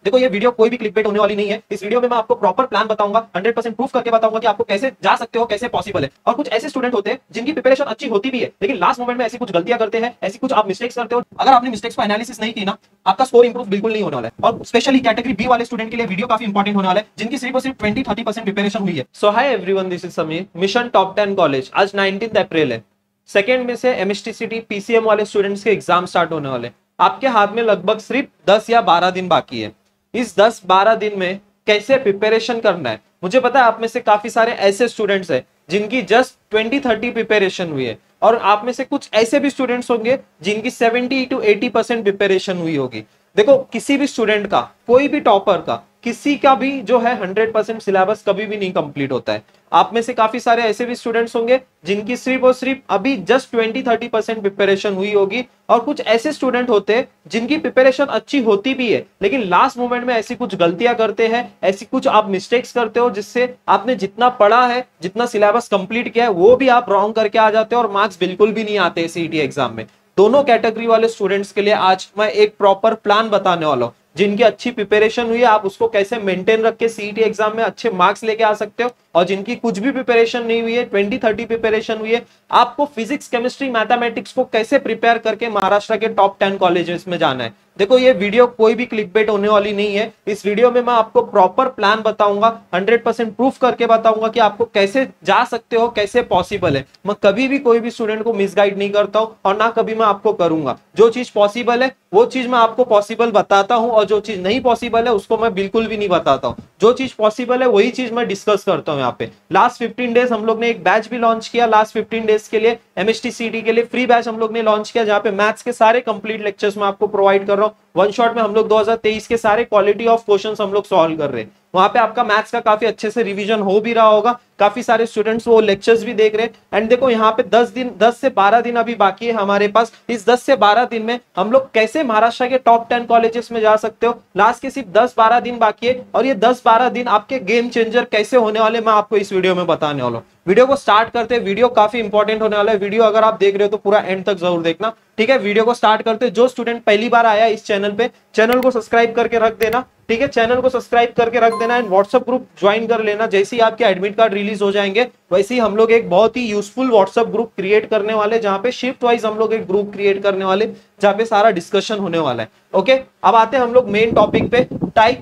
देखो ये वीडियो कोई भी क्लिकबेट होने वाली नहीं है। इस वीडियो में मैं आपको प्रॉपर प्लान बताऊंगा, 100% प्रूफ करके बताऊंगा कि आपको कैसे जा सकते हो, कैसे पॉसिबल है। और कुछ ऐसे स्टूडेंट होते हैं जिनकी प्रिपरेशन अच्छी होती भी है, लेकिन लास्ट मोमेंट में ऐसी कुछ गलतियां करते हैं, ऐसी कुछ आप मिस्टेक्स करते हो। अगर आपने मिस्टेक्स को एनालिसिस नहीं की ना, आपका स्कोर इंप्रूव बिल्कुल नहीं होने वाला है। और स्पेशली कैटेगरी बी वाले स्टूडेंट के लिए वीडियो काफी इंपॉर्टेंट होने वाला है, जिनकी सिर्फ और सिर्फ 20-30% प्रिपरेशन हुई है। So hi everyone, this is Sameer, mission top 10 college. आज 19 अप्रैल है। सेकेंड में से एमएसटीसीटी पीसीएम वाले स्टूडेंट्स के एग्जाम स्टार्ट होने वाले। आपके हाथ में लगभग सिर्फ 10 या 12 दिन बाकी है। इस 10-12 दिन में कैसे प्रिपरेशन करना है, मुझे पता है आप में से काफी सारे ऐसे स्टूडेंट्स हैं जिनकी जस्ट 20-30 प्रिपरेशन हुई है, और आप में से कुछ ऐसे भी स्टूडेंट्स होंगे जिनकी 70-80% प्रिपरेशन हुई होगी। देखो किसी भी स्टूडेंट का, कोई भी टॉपर का, किसी का भी जो है 100% सिलेबस कभी भी नहीं कंप्लीट होता है। आप में से काफी सारे ऐसे भी स्टूडेंट्स होंगे जिनकी सिर्फ और सिर्फ अभी जस्ट 20-30% प्रिपरेशन हुई होगी, और कुछ ऐसे स्टूडेंट होते हैं जिनकी प्रिपरेशन अच्छी होती भी है, लेकिन लास्ट मोमेंट में ऐसी कुछ गलतियां करते हैं, ऐसी कुछ आप मिस्टेक्स करते हो जिससे आपने जितना पढ़ा है, जितना सिलेबस कंप्लीट किया है, वो भी आप रॉन्ग करके आ जाते हो और मार्क्स बिल्कुल भी नहीं आते सीईटी एग्जाम में। दोनों कैटेगरी वाले स्टूडेंट्स के लिए आज मैं एक प्रॉपर प्लान बताने वाला हूं। जिनकी अच्छी प्रिपरेशन हुई है, आप उसको कैसे मेंटेन रख के सीईटी एग्जाम में अच्छे मार्क्स लेके आ सकते हो, और जिनकी कुछ भी प्रिपरेशन नहीं हुई है, 20-30 प्रिपरेशन हुई है, आपको फिजिक्स, केमिस्ट्री, मैथमेटिक्स को कैसे प्रिपेयर करके महाराष्ट्र के टॉप 10 कॉलेजेस में जाना है। देखो ये वीडियो कोई भी क्लिकबेट होने वाली नहीं है। इस वीडियो में मैं आपको प्रॉपर प्लान बताऊंगा, 100% प्रूफ करके बताऊंगा कि आपको कैसे जा सकते हो, कैसे पॉसिबल है। मैं कभी भी कोई भी स्टूडेंट को मिसगाइड नहीं करता हूं, और ना कभी मैं आपको करूंगा। जो चीज पॉसिबल है वो चीज मैं आपको पॉसिबल बताता हूं, और जो चीज नहीं पॉसिबल है उसको मैं बिल्कुल भी नहीं बताता हूं। जो चीज पॉसिबल है वही चीज मैं डिस्कस करता हूं यहाँ पे। लास्ट 15 डेज हम लोग ने एक बैच भी लॉन्च किया। लास्ट 15 डेज के लिए एमएसटीसीटी के लिए फ्री बैच हम लोग ने लॉन्च किया, जहाँ पे मैथ्स के सारे कंप्लीट लेक्चर्स मैं आपको प्रोवाइड कर रहा हूँ। वन शॉट में हम लोग 2023 के सारे क्वालिटी ऑफ क्वेश्चंस हम लोग सॉल्व कर रहे हैं। वहां पे आपका मैथ्स का काफी अच्छे से रिवीजन हो भी रहा होगा। काफी सारे स्टूडेंट्स वो लेक्चर्स भी देख रहे हैं। एंड देखो यहाँ पे 10 से 12 दिन अभी बाकी है हमारे पास। इस 10 से 12 दिन में हम लोग कैसे महाराष्ट्र के टॉप 10 कॉलेजेस में जा सकते हो, लास्ट के सिर्फ 10-12 दिन बाकी है, और ये 10-12 दिन आपके गेम चेंजर कैसे होने वाले मैं आपको इस वीडियो में बताने वाला हूँ। वीडियो को स्टार्ट करते हैं। वीडियो काफी इंपॉर्टेंट होने वाला है। वीडियो अगर आप देख रहे हो तो पूरा एंड तक जरूर देखना, ठीक है। वीडियो को स्टार्ट करते हैं। जो स्टूडेंट पहली बार आया इस चैनल पे, चैनल को सब्सक्राइब करके रख देना, ठीक है। चैनल को सब्सक्राइब करके रख देना, एंड व्हाट्सएप ग्रुप ज्वाइन कर लेना। जैसे ही आपके एडमिट कार्ड रिलीज हो जाएंगे, वैसे ही हम लोग एक बहुत ही यूजफुल व्हाट्सएप ग्रुप क्रिएट करने वाले, जहां पे शिफ्ट वाइज हम लोग एक ग्रुप क्रिएट करने वाले, जहां पे सारा डिस्कशन होने वाला है। ओके, अब आते हैं हम लोग मेन टॉपिक पे।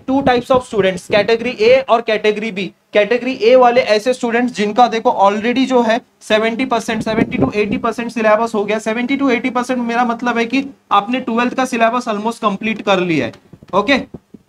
Two types of students, category A और कैटेगरी बी। कैटेगरी ए वाले ऐसे स्टूडेंट्स जिनका देखो ऑलरेडी जो है 70%, 70-80% सिलेबस हो गया। 70-80% मेरा मतलब है कि आपने 12th का सिलेबस ऑलमोस्ट कंप्लीट कर लिया है। ओके,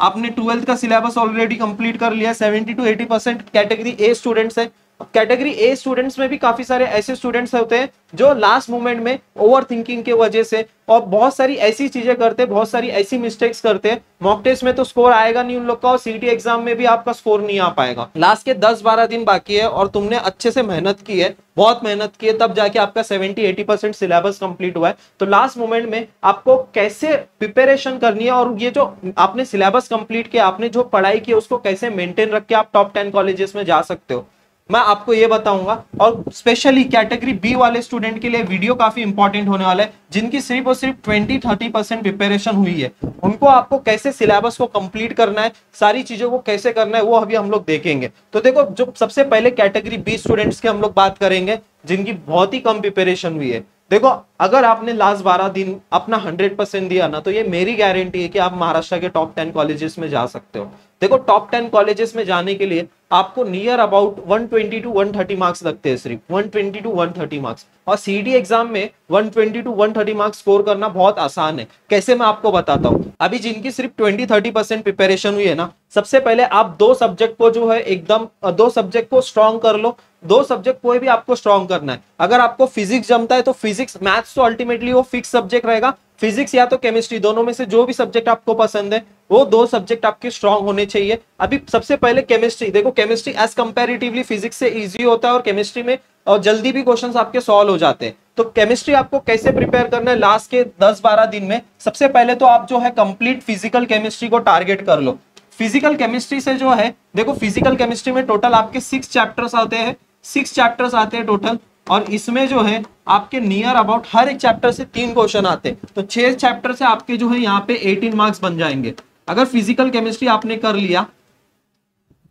आपने 12th का सिलेबस ऑलरेडी कंप्लीट कर लिया। 70-80% कैटेगरी ए स्टूडेंट्स है। कैटेगरी ए स्टूडेंट्स में भी काफी सारे ऐसे स्टूडेंट्स होते हैं जो लास्ट मोमेंट में ओवर थिंकिंग की वजह से और बहुत सारी ऐसी चीजें करते हैं, बहुत सारी ऐसी मिस्टेक्स करते हैं। मॉक टेस्ट में तो स्कोर आएगा नहीं उन लोग का, और सीटी एग्जाम में भी आपका स्कोर नहीं आ पाएगा। लास्ट के 10-12 दिन बाकी है, और तुमने अच्छे से मेहनत की है, बहुत मेहनत की है, तब जाके आपका 70-80% सिलेबस कंप्लीट हुआ है। तो लास्ट मोमेंट में आपको कैसे प्रिपरेशन करनी है, और ये जो आपने सिलेबस कंप्लीट किया, आपने जो पढ़ाई की, उसको कैसे मेंटेन रख के आप टॉप 10 कॉलेजेस में जा सकते हो, मैं आपको ये बताऊंगा। और स्पेशली कैटेगरी बी वाले स्टूडेंट के लिए वीडियो काफी इंपॉर्टेंट होने वाला है, जिनकी सिर्फ और सिर्फ 20-30% प्रिपरेशन हुई है। उनको आपको कैसे सिलेबस को कंप्लीट करना है, सारी चीजों को कैसे करना है, वो अभी हम लोग देखेंगे। तो देखो, जो सबसे पहले कैटेगरी बी स्टूडेंट्स की हम लोग बात करेंगे, जिनकी बहुत ही कम प्रिपरेशन हुई है। देखो, अगर आपने लास्ट 12 दिन अपना 100% दिया ना, तो ये मेरी गारंटी है कि आप महाराष्ट्र के टॉप 10 कॉलेजेस में जा सकते हो। देखो, टॉप 10 कॉलेजेस में जाने के लिए आपको नियर अबाउट 120-130 मार्क्स लगते हैं, सिर्फ 120-130 मार्क्स। और सीईटी एग्जाम में 120-130 मार्क्स स्कोर करना बहुत आसान है। कैसे, मैं आपको बताता हूँ। अभी जिनकी सिर्फ 20-30% प्रिपरेशन हुई है ना, सबसे पहले आप दो सब्जेक्ट को जो है एकदम, दो सब्जेक्ट को स्ट्रॉन्ग कर लो। दो सब्जेक्ट कोई भी आपको स्ट्रॉन्ग करना है। अगर आपको फिजिक्स जमता है तो फिजिक्स, मैथ्स तो अल्टीमेटली वो फिक्स सब्जेक्ट रहेगा। फिजिक्स या तो केमिस्ट्री, दोनों में से जो भी सब्जेक्ट आपको पसंद है, वो दो सब्जेक्ट आपके स्ट्रॉन्ग होने चाहिए। अभी सबसे पहले केमिस्ट्री देखो, केमिस्ट्री एज कंपैरेटिवली फिजिक्स से इजी होता है, और केमिस्ट्री में और जल्दी भी क्वेश्चंस आपके सॉल्व हो जाते हैं। तो केमिस्ट्री आपको कैसे प्रिपेयर करना है लास्ट के 10-12 दिन में, सबसे पहले तो आप जो है कंप्लीट फिजिकल केमिस्ट्री को टारगेट कर लो। फिजिकल केमिस्ट्री से जो है, देखो फिजिकल केमिस्ट्री में टोटल आपके 6 चैप्टर्स आते हैं, 6 चैप्टर्स आते हैं टोटल, और इसमें जो है आपके नियर अबाउट हर एक चैप्टर से 3 क्वेश्चन आते हैं। तो 6 चैप्टर से आपके जो है यहाँ पे 18 मार्क्स बन जाएंगे। अगर फिजिकल केमिस्ट्री आपने कर लिया,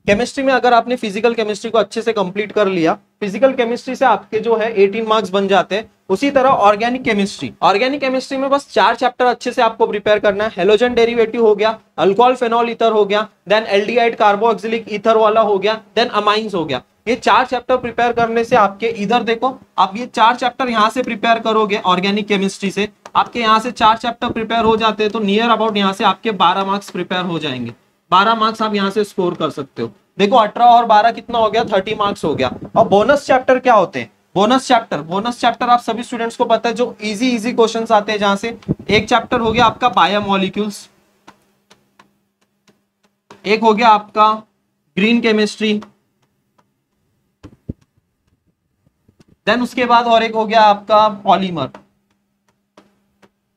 केमिस्ट्री में अगर आपने फिजिकल केमिस्ट्री को अच्छे से कंप्लीट कर लिया, फिजिकल केमिस्ट्री से आपके जो है 18 मार्क्स बन जाते हैं। उसी तरह ऑर्गेनिक केमिस्ट्री, ऑर्गेनिक केमिस्ट्री में बस 4 चैप्टर अच्छे से आपको प्रिपेयर करना है। हेलोजन डेरिवेटिव हो गया, अल्कोहल फेनॉल ईथर हो गया, देन एल्डिहाइड कार्बोक्सिलिक ईथर वाला हो गया, देन अमाइंस हो गया। ये 4 चैप्टर प्रिपेयर करने से आपके इधर देखो, आप ये 4 चैप्टर यहाँ से प्रिपेयर करोगे ऑर्गेनिक केमिस्ट्री से, आपके यहाँ से 4 चैप्टर प्रिपेयर हो जाते हैं, तो नियर अबाउट यहाँ से आपके 12 मार्क्स प्रिपेयर हो जाएंगे। 12 मार्क्स आप यहाँ से स्कोर कर सकते हो। देखो 18 और 12 कितना हो गया, 30 मार्क्स हो गया। और बोनस चैप्टर क्या होते हैं, बोनस चैप्टर आप सभी स्टूडेंट्स को पता है, जो इजी क्वेश्चंस आते हैं, जहां से एक चैप्टर हो गया आपका बायोमोलिक्यूल्स, एक हो गया आपका ग्रीन केमिस्ट्री, देन उसके बाद और एक हो गया आपका पॉलीमर।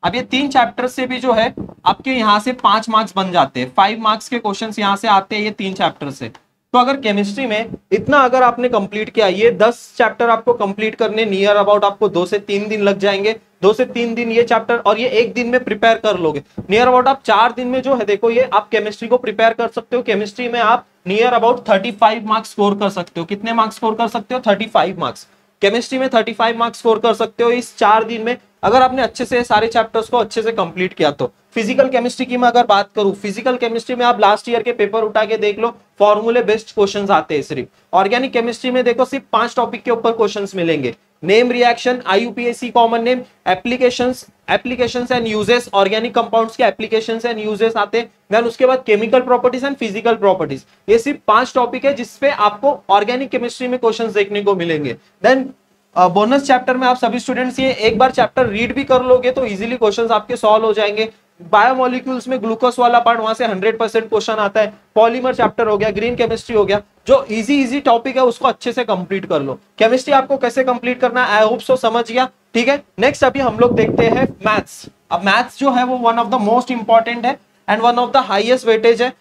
अब ये 3 चैप्टर से भी जो है आपके यहाँ से 5 मार्क्स बन जाते हैं, 5 मार्क्स के क्वेश्चंस यहाँ से आते हैं ये 3 चैप्टर से। तो अगर केमिस्ट्री में इतना अगर आपने कंप्लीट किया, ये 10 चैप्टर आपको कंप्लीट करने नियर अबाउट आपको 2 से 3 दिन लग जाएंगे। 2 से 3 दिन ये चैप्टर, और ये एक दिन में प्रिपेयर कर लोगे। नियर अबाउट आप 4 दिन में जो है देखो ये आप केमिस्ट्री को प्रिपेयर कर सकते हो। केमिस्ट्री में आप नियर अबाउट 35 मार्क्स स्कोर कर सकते हो। कितने मार्क्स स्कोर कर सकते हो, 35 मार्क्स। केमिस्ट्री में 35 मार्क्स स्कोर कर सकते हो इस 4 दिन में, अगर आपने अच्छे से सारे चैप्टर्स को अच्छे से कंप्लीट किया तो। फिजिकल केमिस्ट्री की मैं अगर बात करूं, फिजिकल केमिस्ट्री में आप लास्ट ईयर के पेपर उठा के देख लो, फॉर्मूले बेस्ड क्वेश्चंस आते हैं सिर्फ। ऑर्गेनिक केमिस्ट्री में देखो सिर्फ 5 टॉपिक के ऊपर क्वेश्चंस मिलेंगे। Name reaction, IUPAC common name, applications and uses, organic compounds के एप्लीकेशंस एंड यूजेस आते हैं। देन उसके बाद chemical properties and physical properties. ये सिर्फ 5 टॉपिक है जिसपे आपको ऑर्गेनिक केमिस्ट्री में क्वेश्चंस देखने को मिलेंगे। देन बोनस चैप्टर में आप सभी स्टूडेंट्स ये एक बार चैप्टर रीड भी कर लोगे तो इजीली क्वेश्चंस आपके सॉल्व हो जाएंगे। बायोमोलिक्यूल्स में ग्लूकोज वाला पार्ट, वहां से 100% क्वेश्चन आता है। पॉलीमर चैप्टर हो गया, ग्रीन केमिस्ट्री हो गया, जो इजी टॉपिक है उसको अच्छे से कंप्लीट कर लो। केमिस्ट्री आपको कैसे कंप्लीट करना है आई होप सो समझ गया, ठीक है। नेक्स्ट अभी हम लोग देखते हैं मैथ्स। अब मैथ्स जो है वो one of the most important है and one of the highest weightage है,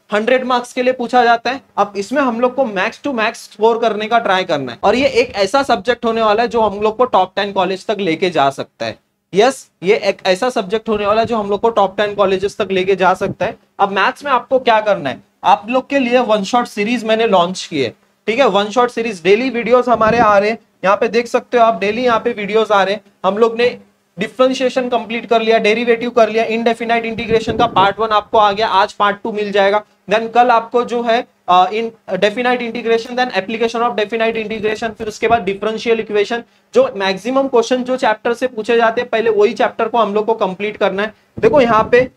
100 मार्क्स के लिए पूछा जाता है। अब इसमें हम लोग को मैक्स टू मैक्स स्कोर करने का ट्राई करना है, और ये एक ऐसा सब्जेक्ट होने वाला है जो हम लोग को टॉप 10 कॉलेज तक लेके जा सकता है। यस, ये एक ऐसा सब्जेक्ट होने वाला है जो हम लोग को टॉप 10 कॉलेजेस तक लेके जा सकता है। अब मैथ्स में आपको क्या करना है, आप लोग के लिए वन शॉट सीरीज मैंने लॉन्च की है, ठीक है। One shot series, daily videos हमारे आ रहे हैं, यहाँ पे देख सकते हो आप, डेली यहाँ पे वीडियोस आ रहे हैं। हम लोग ने डिफरेंशिएशन कंप्लीट कर लिया, डेरिवेटिव कर लिया, इनडेफिनाइट इंटीग्रेशन का पार्ट 1 आपको आ गया, आज पार्ट 2 मिल जाएगा। देन कल आपको जो है indefinite integration, then application of definite integration, फिर उसके बाद डिफरेंशियल इक्वेशन। जो मैक्सिमम क्वेश्चन जो चैप्टर से पूछे जाते हैं पहले वही चैप्टर को हम लोग को कंप्लीट करना है। देखो यहाँ पे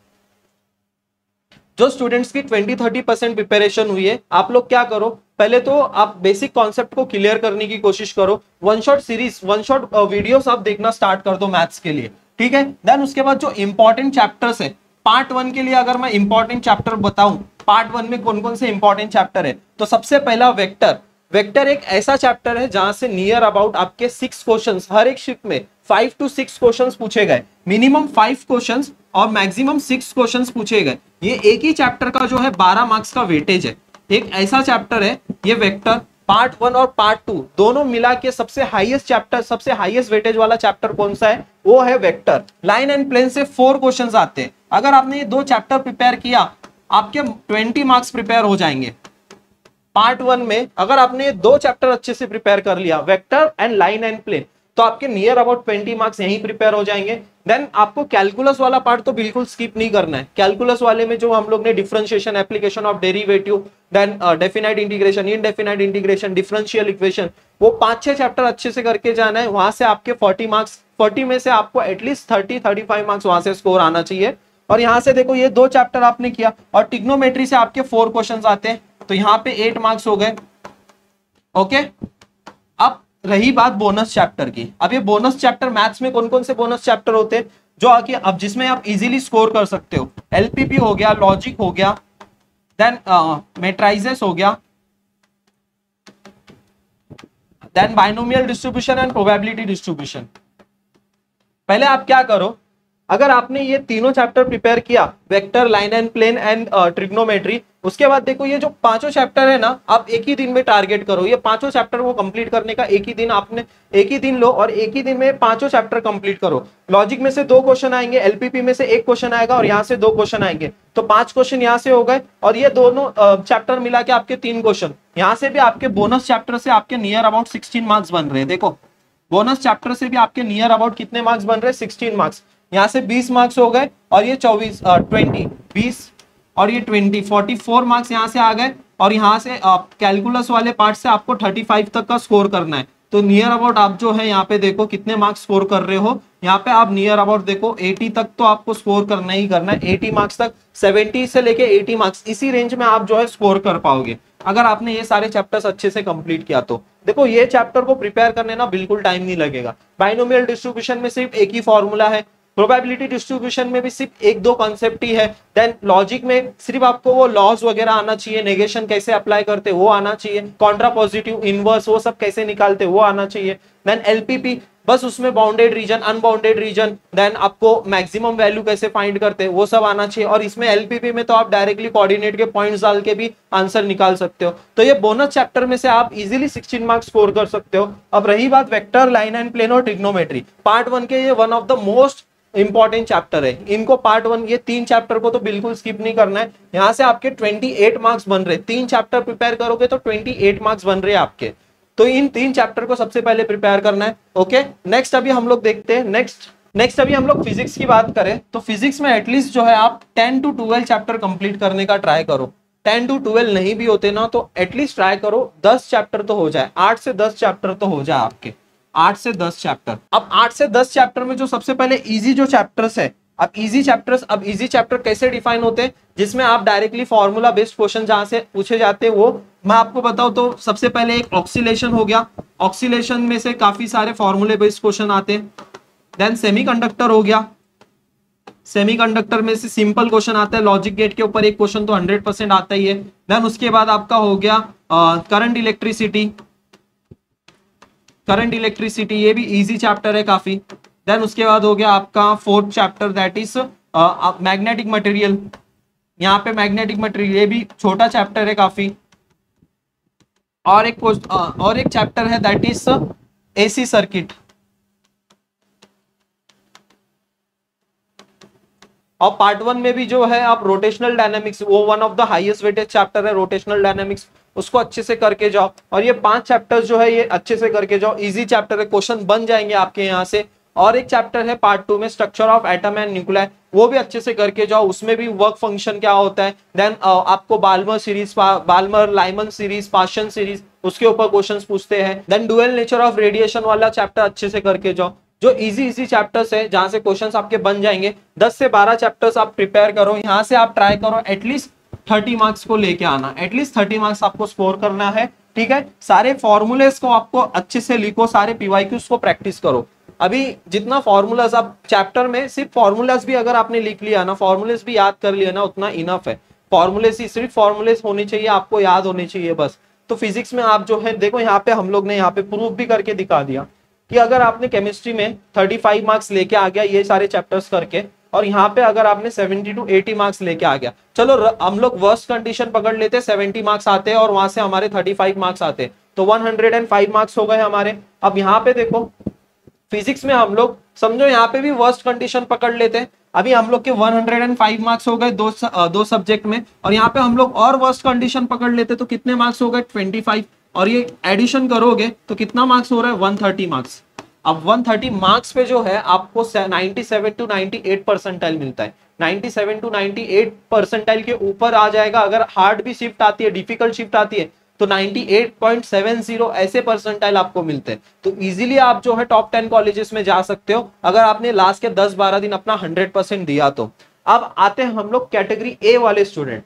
जो स्टूडेंट्स की 20-30% प्रिपरेशन हुई है, आप लोग क्या करो, पहले तो आप बेसिक कॉन्सेप्ट को क्लियर करने की कोशिश करो। One shot series, one shot videos आप देखना स्टार्ट कर दो मैथ्स के लिए, ठीक है। देन उसके बाद जो इंपॉर्टेंट चैप्टर्स है, पार्ट 1 के लिए अगर मैं इंपॉर्टेंट चैप्टर बताऊं, पार्ट 1 में कौन कौन से इंपॉर्टेंट चैप्टर है, तो सबसे पहला वेक्टर। वेक्टर एक ऐसा चैप्टर है जहां से नियर अबाउट आपके 6 क्वेश्चंस, हर एक शिफ्ट में 5 to 6 क्वेश्चंस पूछे गए, मिनिमम 5 क्वेश्चंस और मैक्सिमम 6 क्वेश्चंस पूछे गए। ये एक ही चैप्टर का जो है 12 मार्क्स का वेटेज है। एक ऐसा चैप्टर है ये वेक्टर। पार्ट 1 और पार्ट 2 दोनों मिला के सबसे हाईएस्ट चैप्टर, सबसे हाईएस्ट वेटेज वाला चैप्टर कौन सा है, वो है वेक्टर। लाइन एंड प्लेन से 4 क्वेश्चंस आते हैं। अगर आपने ये 2 चैप्टर प्रिपेयर किया, आपके 20 मार्क्स प्रिपेयर हो जाएंगे। पार्ट 1 में अगर आपने ये 2 चैप्टर अच्छे से प्रिपेयर कर लिया, vector and line and plane, तो आपके नियर अबाउट 20 मार्क्स यहीं प्रिपेयर हो जाएंगे। देन आपको कैलकुलस वाला पार्ट तो बिल्कुल स्किप नहीं करना है। कैलकुलस वाले में जो हम लोग ने differentiation, application of derivative, then definite integration, indefinite integration, differential equation, वो 5-6 चैप्टर अच्छे से करके जाना है। वहां से आपके 40 मार्क्स, 40 में से आपको एटलीस्ट 30-35 मार्क्स वहां से स्कोर आना चाहिए। और यहाँ से देखो ये 2 चैप्टर आपने किया, और ट्रिग्नोमेट्री से आपके 4 क्वेश्चंस आते हैं, तो यहाँ पे 8 मार्क्स हो गए। ओके, अब रही बात बोनस चैप्टर की। अब ये बोनस चैप्टर, मैथ्स में कौन कौन से बोनस चैप्टर होते हैं जो आके अब जिसमें आप इजीली स्कोर कर सकते हो। एलपीपी हो गया, लॉजिक हो गया, देन मैट्रिसेस हो गया, then binomial distribution and probability distribution. पहले आप क्या करो, अगर आपने ये तीनों चैप्टर प्रिपेयर किया, vector, line and plane and trigonometry, उसके बाद देखो ये जो पांचों चैप्टर है ना, आप एक ही दिन में टारगेट करो, ये पांचों चैप्टर को कंप्लीट करने का एक ही दिन लो और एक ही दिन में पांचों चैप्टर कंप्लीट करो। लॉजिक में से 2 क्वेश्चन आएंगे, एलपीपी में से 1 क्वेश्चन आएगा और यहाँ से 2 क्वेश्चन आएंगे, तो 5 क्वेश्चन यहाँ से हो गए और ये दोनों चैप्टर मिला के आपके 3 क्वेश्चन। यहाँ से भी आपके बोनस चैप्टर से आपके नियर अबाउट 16 मार्क्स बन रहे हैं। देखो बोनस चैप्टर से भी आपके नियर अबाउट कितने मार्क्स बन रहे हैं, 16 मार्क्स। यहाँ से 20 मार्क्स हो गए और ये 20 और ये 44 मार्क्स यहाँ से आ गए और यहाँ से कैलकुलस वाले पार्ट से आपको 35 तक का स्कोर करना है। तो नियर अबाउट आप जो है यहाँ पे देखो कितने मार्क्स स्कोर कर रहे हो, यहाँ पे आप नियर अबाउट देखो 80 तक तो आपको स्कोर करना ही करना है। 80 मार्क्स तक, 70 से लेके 80 मार्क्स, इसी रेंज में आप जो है स्कोर कर पाओगे अगर आपने ये सारे चैप्टर्स अच्छे से कंप्लीट किया तो। देखो ये चैप्टर को प्रिपेयर करने ना बिल्कुल टाइम नहीं लगेगा। बाइनोमियल डिस्ट्रीब्यूशन में सिर्फ एक ही फॉर्मूला है, प्रोबेबिलिटी डिस्ट्रीब्यूशन में भी सिर्फ 1-2 कॉन्सेप्ट ही है, देन लॉजिक में सिर्फ आपको वो लॉज वगैरह आना चाहिए, नेगेशन कैसे अप्लाई करते वो आना चाहिए, कॉन्ट्रा पॉजिटिव, इनवर्स वो सब कैसे निकालते वो आना चाहिए, देन एलपीपी बस उसमें bounded region, unbounded region, then आपको मैक्सिमम वैल्यू कैसे फाइंड करते हैं वो सब आना चाहिए। और इसमें एलपीपी में तो आप डायरेक्टली कोऑर्डिनेट के पॉइंट्स डाल के भी आंसर निकाल सकते हो। तो ये बोनस चैप्टर में से आप इजीली 16 मार्क्स स्कोर कर सकते हो। अब रही बात वेक्टर, लाइन एंड प्लेन और ट्रिग्नोमेट्री, पार्ट 1 के ये one of the most important chapter है। इनको पार्ट 1 ये 3 चैप्टर को तो बिल्कुल स्किप नहीं करना है। यहाँ से आपके 28 मार्क्स बन रहे, 3 चैप्टर प्रिपेयर करोगे तो 28 मार्क्स बन रहे आपके। तो इन 3 चैप्टर को सबसे पहले प्रिपेयर करना है। ओके, नेक्स्ट अभी हम लोग देखते हैं, नेक्स्ट अभी हम लोग फिजिक्स की बात करें तो फिजिक्स में एटलीस्ट जो है आप 10 to 12 चैप्टर कंप्लीट करने का ट्राई करो। 10 to 12 नहीं भी होते ना तो एटलीस्ट ट्राई करो 10 चैप्टर तो हो जाए, 8 से 10 चैप्टर तो हो जाए आपके, 8 से 10 चैप्टर। अब 8 से 10 चैप्टर में जो सबसे पहले इजी जो चैप्टर्स है, अब इजी चैप्टर कैसे डिफाइन होते हैं, जिसमें आप डायरेक्टली फॉर्मूला बेस्ड क्वेश्चन जहां से पूछे जाते हैं वो मैं आपको बताऊं तो सबसे पहले एक ऑक्सीलेशन हो गया, ऑक्सीलेशन में से काफी सारे फॉर्मूले बेस्ड क्वेश्चन आते हैं। देन सेमीकंडक्टर हो गया, सेमीकंडक्टर में से सिंपल क्वेश्चन आता है, लॉजिक गेट के ऊपर एक क्वेश्चन तो 100% आता ही है। देन उसके बाद आपका हो गया करंट इलेक्ट्रिसिटी, ये भी इजी चैप्टर है काफी। देन उसके बाद हो गया आपका 4th chapter that is magnetic material, यहाँ पे मैग्नेटिक मटेरियल ये भी छोटा चैप्टर है काफी। और एक चैप्टर है दैट इज एसी सर्किट। और पार्ट 1 में भी जो है आप रोटेशनल डायनामिक्स, वो one of the highest weightage chapter है रोटेशनल डायनामिक्स, उसको अच्छे से करके जाओ। और ये 5 चैप्टर्स जो है ये अच्छे से करके जाओ, इजी चैप्टर है, क्वेश्चन बन जाएंगे आपके यहाँ से। और एक चैप्टर है पार्ट 2 में structure of atom and nuclei, वो भी अच्छे से करके जाओ, उसमें भी वर्क फंक्शन क्या होता है। देन आपको Balmer Lyman series, Paschen series, उसके ऊपर क्वेश्चंस पूछते हैं। Then dual nature of radiation वाला चैप्टर अच्छे से करके जाओ। जो इजी चैप्टर्स है जहां से क्वेश्चंस आपके बन जाएंगे, 10 से 12 चैप्टर्स आप प्रिपेयर करो। यहाँ से आप ट्राई करो एटलीस्ट 30 मार्क्स को लेके आना, एटलीस्ट 30 मार्क्स आपको स्कोर करना है, ठीक है। सारे फॉर्मूलेस को आपको अच्छे से लिखो, सारे पीवाईक्यूज को प्रैक्टिस करो। अभी जितना फॉर्मूलाज आप चैप्टर में, सिर्फ फॉर्मूलाज भी अगर आपने लिख लिया ना, फॉर्मूलेस भी याद कर लिया ना, उतना इनफ है। फॉर्मूलेस ही सिर्फ फॉर्मूलेस होने चाहिए, आपको याद होने चाहिए बस। तो फिजिक्स में आप जो है देखो, यहाँ पे हम लोग ने यहाँ पे प्रूफ भी करके दिखा दिया कि अगर आपने केमिस्ट्री में 35 मार्क्स लेके आ गया ये सारे चैप्टर्स करके, और यहाँ पे अगर आपने 70 to 80 मार्क्स लेके आ गया, चलो हम लोग वर्स्ट कंडीशन पकड़ लेते, 70 मार्क्स आते हैं और वहां से हमारे 35 मार्क्स आते, तो 105 मार्क्स हो गए हमारे। अब यहाँ पे देखो फिजिक्स में हम लोग समझो यहाँ पे भी वर्स्ट कंडीशन पकड़ लेते हैं, अभी हम लोग के 105 मार्क्स हो गए दो सब्जेक्ट में, और यहाँ पे हम लोग और वर्स्ट कंडीशन पकड़ लेते तो कितने मार्क्स हो गए 25, और ये एडिशन करोगे तो कितना मार्क्स हो रहा है 130 मार्क्स। अब 130 मार्क्स पे जो है आपको 97 to 98 परसेंटाइल मिलता है। 97 to 98 परसेंटाइल के ऊपर आ जाएगा, अगर हार्ड भी शिफ्ट आती है, डिफिकल्ट शिफ्ट आती है, तो 98.70 ऐसे परसेंटाइल आपको मिलते हैं। तो इजीली आप जो है टॉप 10 कॉलेजेस में जा सकते हो अगर आपने लास्ट के 10-12 दिन अपना 100% दिया तो। अब आते हैं हम लोग कैटेगरी ए वाले स्टूडेंट,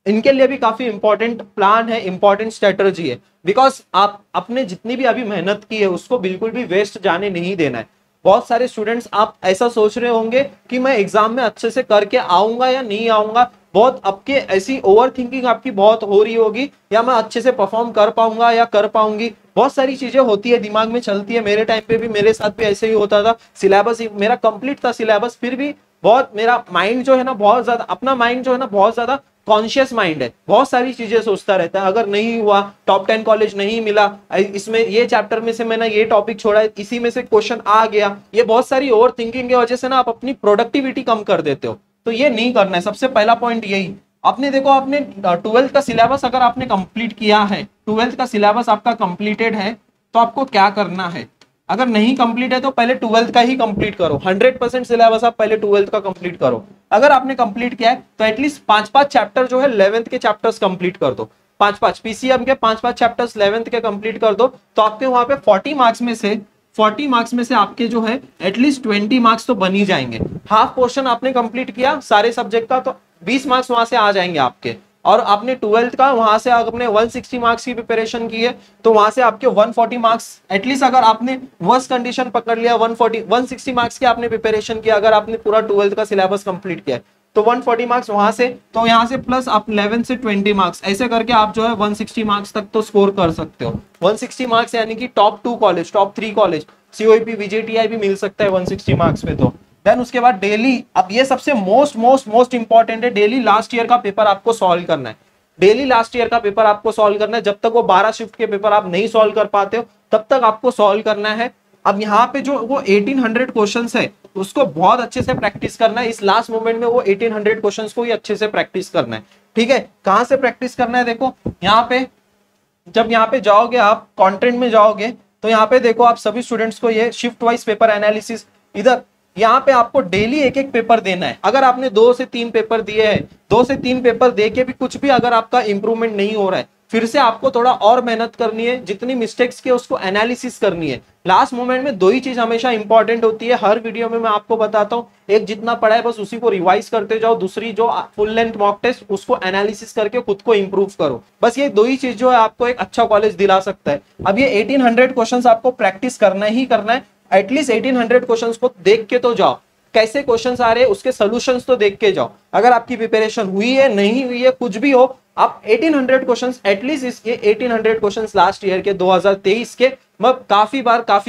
इनके लिए भी काफी इंपॉर्टेंट प्लान है, इंपॉर्टेंट स्ट्रेटजी है, बिकॉज आप अपने जितनी भी अभी मेहनत की है उसको बिल्कुल भी वेस्ट जाने नहीं देना है। बहुत सारे स्टूडेंट्स आप ऐसा सोच रहे होंगे कि मैं एग्जाम में अच्छे से करके आऊंगा या नहीं आऊंगा, बहुत आपके ऐसी ओवर थिंकिंग आपकी बहुत हो रही होगी, या मैं अच्छे से परफॉर्म कर पाऊंगा या कर पाऊंगी, बहुत सारी चीजें होती है दिमाग में चलती है। मेरे टाइम पे भी, मेरे साथ भी ऐसे ही होता था, सिलेबस मेरा कंप्लीट था सिलेबस, फिर भी बहुत मेरा माइंड जो है ना बहुत ज्यादा, अपना माइंड जो है ना बहुत ज्यादा कॉन्शियस माइंड है, बहुत सारी चीजें सोचता रहता है, अगर नहीं हुआ, टॉप 10 कॉलेज नहीं मिला, इसमें ये चैप्टर में से मैंने ये टॉपिक छोड़ा है, इसी में से क्वेश्चन आ गया, ये बहुत सारी ओवर थिंकिंग की वजह से ना आप अपनी प्रोडक्टिविटी कम कर देते हो। तो ये नहीं करना है, सबसे पहला पॉइंट यही। आपने देखो, आपने 12th का सिलेबस अगर आपने कंप्लीट किया है, 12th का सिलेबस आपका कंप्लीटेड है, तो आपको क्या करना है, अगर नहीं कंप्लीट है तो पहले 12th का ही कंप्लीट करो। 100% सिलेबस आप पहले 12th का कंप्लीट करो। अगर आपने कंप्लीट किया है तो एटलीस्ट 5-5 चैप्टर जो है 11th के चैप्टर्स कंप्लीट कर दो। 5-5 पीसीएम के 5-5 चैप्टर्स 11th के कंप्लीट कर दो, तो आपके वहां पे 40 मार्क्स में से आपके जो है एटलीस्ट 20 मार्क्स तो बन ही जाएंगे। हाफ पोर्शन आपने कंप्लीट किया सारे सब्जेक्ट का, तो 20 मार्क्स वहां से आ जाएंगे आपके। और आपने 12th का वहां से आपने 160 मार्क्स की प्रिपरेशन की है, तो वहां से आपके 140 मार्क्स एटलीस्ट, अगर आपने वर्स्ट कंडीशन पकड़ लिया, 160 मार्क्स की आपने प्रिपरेशन किया, अगर आपने पूरा 12th का सिलेबस कंप्लीट किया है, तो 140 मार्क्स वहां से, तो यहाँ से प्लस आप 11 से 20 मार्क्स, ऐसे करके आप जो है 160 मार्क्स तक तो स्कोर कर सकते हो। 160 मार्क्स यानी कि top 2 college, top 3 college, COEP VJTI भी मिल सकता है 160 मार्क्स पे। तो देन उसके बाद डेली, अब ये सबसे मोस्ट इंपॉर्टेंट है, डेली लास्ट ईयर का पेपर आपको सॉल्व करना है। डेली लास्ट ईयर का पेपर आपको सॉल्व करना है। जब तक वो 12 शिफ्ट के पेपर आप नहीं सॉल्व कर पाते हो, तब तक आपको सॉल्व करना है। अब यहाँ पे जो वो 1800 क्वेश्चंस है, उसको बहुत अच्छे से प्रैक्टिस करना है। इस लास्ट मोमेंट में वो 1800 क्वेश्चंस को ही अच्छे से प्रैक्टिस करना है। ठीक है, कहां से प्रैक्टिस करना है, देखो यहाँ पे, जब यहाँ पे जाओगे आप कंटेंट में जाओगे, तो यहाँ पे देखो आप सभी स्टूडेंट्स को ये शिफ्ट वाइज पेपर एनालिसिस, इधर यहाँ पे आपको डेली एक एक पेपर देना है। अगर आपने 2 से 3 पेपर दिए हैं, 2 से 3 पेपर दे के भी कुछ भी अगर आपका इंप्रूवमेंट नहीं हो रहा है, फिर से आपको थोड़ा और मेहनत करनी है, जितनी मिस्टेक्स की उसको एनालिसिस करनी है। लास्ट मोमेंट में 2 ही चीज हमेशा इंपॉर्टेंट होती है, हर वीडियो में मैं आपको बताता हूँ। एक, जितना पढ़ा है बस उसी को रिवाइज करते जाओ, दूसरी जो फुल लेंथ मॉक टेस्ट, उसको एनालिसिस करके खुद को इंप्रूव करो। बस ये 2 ही चीज जो है आपको एक अच्छा कॉलेज दिला सकता है। अब ये 1800 क्वेश्चन आपको प्रैक्टिस करना ही करना है। एटलीस्ट 1800 क्वेश्चंस को देख के तो जाओ, कैसे क्वेश्चंस आ रहे हैं उसके सॉल्यूशंस तो देख के जाओ। अगर आपकी प्रिपरेशन हुई है, नहीं हुई है, कुछ भी हो, आप 1800 क्वेश्चंस एटलीस्ट, इसके 1800 क्वेश्चंस लास्ट ईयर के 2023 के, मैं काफी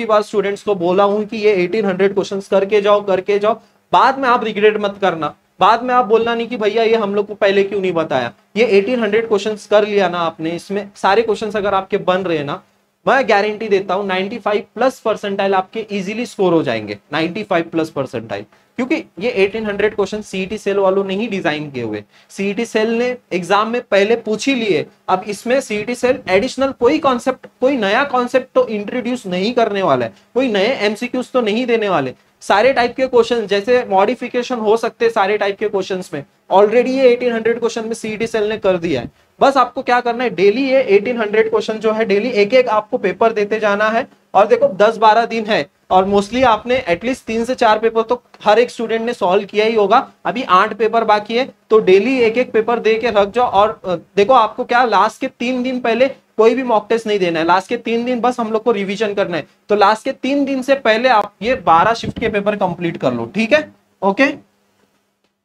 बार स्टूडेंट्स को बोला हूं कि ये 1800 क्वेश्चंस करके जाओ। बाद में आप रिग्रेट मत करना, बाद में आप बोलना नहीं कि भैया ये हम लोग को पहले क्यों नहीं बताया। ये 1800 क्वेश्चंस कर लिया ना आपने, इसमें सारे क्वेश्चंस अगर आपके बन रहे हैं ना, मैं गारंटी देता हूं 95+ परसेंटाइल आपके इजीली स्कोर हो जाएंगे। 95+ परसेंटाइल, क्योंकि ये 1800 क्वेश्चन सीईटी सेल वालों ने ही डिजाइन किए हुए। सीईटी सेल ने एग्जाम में पहले पूछ ही लिए। अब इसमें सीईटी सेल एडिशनल कोई कॉन्सेप्ट, कोई नया कॉन्सेप्ट तो इंट्रोड्यूस नहीं करने वाला है, कोई नए एमसीक्यूज तो नहीं देने वाले। सारे टाइप के क्वेश्चन, जैसे मॉडिफिकेशन हो सकते हैं सारे टाइप के क्वेश्चंस में, ऑलरेडी ये 1800 क्वेश्चन में सीईटी सेल ने कर दिया है। बस आपको क्या करना है, डेली ये 1800 क्वेश्चन जो है, डेली एक एक आपको पेपर देते जाना है। और देखो 10-12 दिन है, और मोस्टली आपने एटलीस्ट 3 से 4 पेपर तो हर एक स्टूडेंट ने सॉल्व किया ही होगा। अभी 8 पेपर बाकी है, तो डेली एक एक पेपर दे के रख जाओ। और देखो आपको क्या, लास्ट के 3 दिन पहले कोई भी मॉक टेस्ट नहीं देना है। लास्ट के 3 दिन बस हम लोग को रिवीजन करना है। तो लास्ट के 3 दिन से पहले आप ये 12 शिफ्ट के पेपर कंप्लीट कर लो। ठीक है, ओके।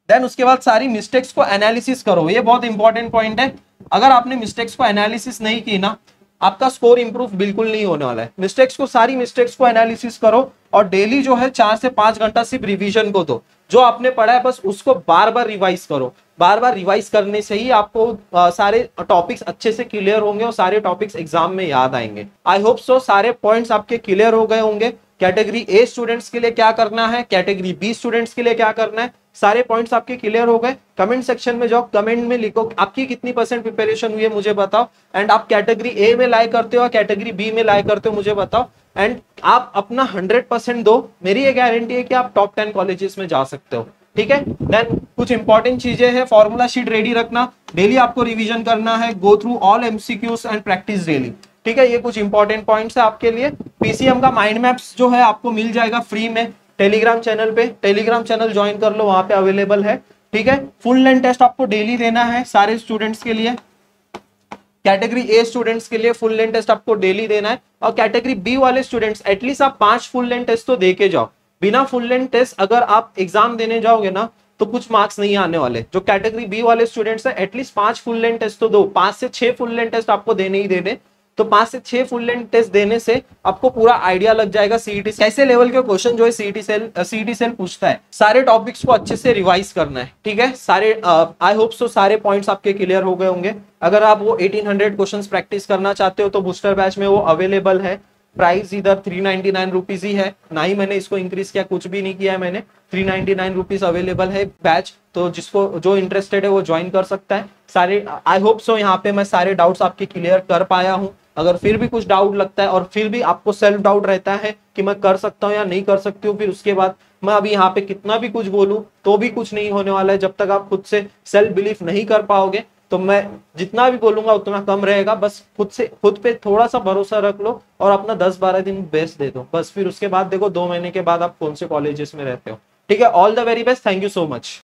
देन उसके बाद सारी मिस्टेक्स को एनालिसिस करो, ये बहुत इंपॉर्टेंट पॉइंट है। अगर आपने मिस्टेक्स को एनालिसिस नहीं की ना, आपका स्कोर इंप्रूव बिल्कुल नहीं होने वाला है। मिस्टेक्स को, सारी मिस्टेक्स को एनालिसिस करो, और डेली जो है 4 से 5 घंटा सिर्फ रिवीजन को दो। जो आपने पढ़ा है बस उसको बार बार रिवाइज करो। बार बार रिवाइज करने से ही आपको सारे टॉपिक्स अच्छे से क्लियर होंगे, और सारे टॉपिक्स एग्जाम में याद आएंगे। आई होप सो सारे पॉइंट्स आपके क्लियर हो गए होंगे। कैटेगरी ए स्टूडेंट्स के लिए क्या करना है, कैटेगरी बी स्टूडेंट्स के लिए क्या करना है, सारे पॉइंट्स आपके क्लियर हो गए। कमेंट सेक्शन में जाओ, कमेंट में लिखो आपकी कितनी % प्रिपरेशन हुई है, मुझे बताओ। एंड आप कैटेगरी ए में लाइक करते हो, कैटेगरी बी में लाइक करते हो, मुझे बताओ। एंड आप अपना 100% दो, मेरी ये गारंटी है कि आप टॉप 10 कॉलेजेस में जा सकते हो। ठीक है, देन कुछ इंपॉर्टेंट चीजें हैं, फॉर्मूला शीट रेडी रखना, डेली आपको रिवीजन करना है, go through all MCQs and practice daily. ठीक है, ये कुछ इंपॉर्टेंट पॉइंट्स है आपके लिए। पीसीएम का माइंड मैप्स जो है आपको मिल जाएगा फ्री में टेलीग्राम चैनल पे, टेलीग्राम चैनल ज्वाइन कर लो, वहां पे अवेलेबल है। ठीक है, फुल लेंथ टेस्ट आपको डेली देना है सारे स्टूडेंट्स के लिए। कैटेगरी ए स्टूडेंट्स के लिए फुल लेंथ टेस्ट आपको डेली देना है, और कैटेगरी बी वाले स्टूडेंट्स एटलीस्ट आप 5 फुल लेंथ टेस्ट तो दे के जाओ। बिना फुल लेंथ टेस्ट अगर आप एग्जाम देने जाओगे ना, तो कुछ मार्क्स नहीं आने वाले। जो कैटेगरी बी वाले स्टूडेंट्स है, एटलीस्ट 5 फुल लेंथ टेस्ट तो दो, 5 से 6 फुल लेंथ टेस्ट आपको देने ही देने। तो 5 से 6 फुल लेंथ टेस्ट देने से आपको पूरा आइडिया लग जाएगा सीईटी कैसे लेवल के क्वेश्चन जो है सीईटी सेल पूछता है। सारे टॉपिक्स को अच्छे से रिवाइज करना है, ठीक है। सारे आई होप सो सारे पॉइंट्स आपके क्लियर हो गए होंगे। अगर आप वो 1800 क्वेश्चंस प्रैक्टिस करना चाहते हो तो बूस्टर बैच में वो अवेलेबल है। प्राइस इधर 399 रुपीज ही है, ना ही मैंने इसको इंक्रीज किया, कुछ भी नहीं किया है मैंने। 399 रुपीज अवेलेबल है बैच, तो जिसको जो इंटरेस्टेड है वो ज्वाइन कर सकता है। सारे आई होप सो यहाँ पे मैं सारे डाउट्स आपके क्लियर कर पाया हूँ। अगर फिर भी कुछ डाउट लगता है और फिर भी आपको सेल्फ डाउट रहता है कि मैं कर सकता हूँ या नहीं कर सकती हूँ, फिर उसके बाद मैं अभी यहाँ पे कितना भी कुछ बोलूं तो भी कुछ नहीं होने वाला है। जब तक आप खुद से सेल्फ बिलीफ नहीं कर पाओगे तो मैं जितना भी बोलूंगा उतना कम रहेगा। बस खुद पे थोड़ा सा भरोसा रख लो और अपना 10-12 दिन बेस्ट दे दो बस। फिर उसके बाद देखो 2 महीने के बाद आप कौन से कॉलेजेस में रहते हो। ठीक है, all the very best, thank you so much.